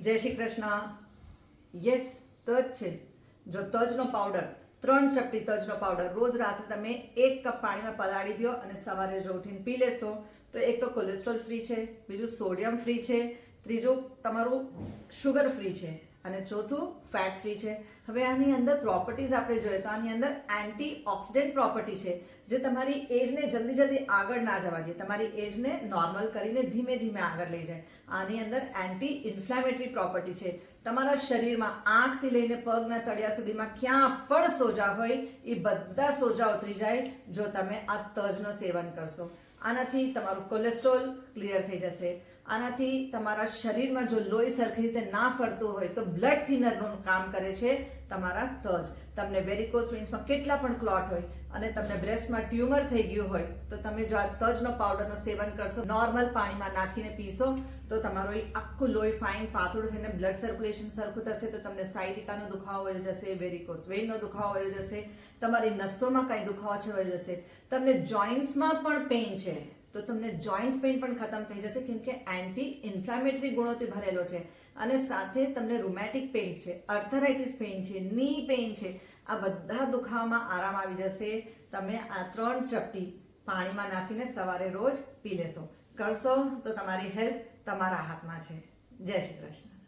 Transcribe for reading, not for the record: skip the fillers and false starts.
જય શ્રી કૃષ્ણ. યસ, તજ છે. જો તજનો પાવડર 3 ચપટી તજનો પાવડર રોજ રાત્રે તમે 1 કપ પાણીમાં પલાળી દો અને સવારે જો ઉઠીને પી લેશો તો એક તો કોલેસ્ટ્રોલ ફ્રી છે, બીજું સોડિયમ ફ્રી છે, ત્રીજું તમારું શુગર ફ્રી છે અને ચોથું ફેટ ફ્રી છે. હવે આની અંદર પ્રોપર્ટીઝ આપણે જોઈએ તો આની અંદર એન્ટીઓક્સિડન્ટ પ્રોપર્ટી છે જે તમારી એજને જલ્દી આગળ ના જવા દે, તમારી એજને નોર્મલ કરીને ધીમે ધીમે આગળ લઈ જાય. આની અંદર એન્ટી ઇન્ફ્લેમેટરી પ્રોપર્ટી છે. તમારા શરીરમાં આંખથી લઈને પગના તળિયા સુધીમાં ક્યાં પણ સોજા હોય એ બધા સોજા ઉતરી જાય જો તમે આ તજનો સેવન કરશો. આનાથી તમારું કોલેસ્ટ્રોલ ક્લિયર થઈ જશે. આનાથી તમારા શરીરમાં જો લોહી સરખી રીતે ના ફરતું હોય તો બ્લડ થિનરનું કામ કરે છે તમારા તજ. તમને વેરિકોઝ વેન્સમાં કેટલા પણ ક્લોટ હોય અને તમને બ્રેસ્ટમાં ટ્યુમર થઈ ગયું હોય તો તમે જો આ તજનો પાવડરનું સેવન કરશો, નોર્મલ પાણીમાં નાખીને પીશો તો તમારું આખું લોહી ફાઇન પાતળું થઈને બ્લડ સર્ક્યુલેશન સરખું થશે તો તમને સાયટિકાનો દુખાવો વયો જશે, વેરિકોઝ વેઇનનો દુખાવો વયો જશે, તમારી નસોમાં કાંઈ દુખાવો છે વયો જશે, તમને જોઇન્ટ્સમાં પણ પેઇન છે તો તમને જોઇન્ટ્સ પેઇન પણ ખતમ થઈ જશે કેમ કે એન્ટી ઇન્ફ્લામેટરી ગુણોથી ભરેલો છે. અને સાથે તમને રૂમેટિક પેઇન છે, આર્થરાઇટિસ પેઇન છે, ની પેઇન છે, આ બધા દુખાવામાં આરામ આવી જશે. તમે આ 3 ચપટી પાણીમાં નાખીને સવારે રોજ પી લેશો. કરશો તો તમારી હેલ્થ તમારા હાથમાં છે. જય શ્રી કૃષ્ણ.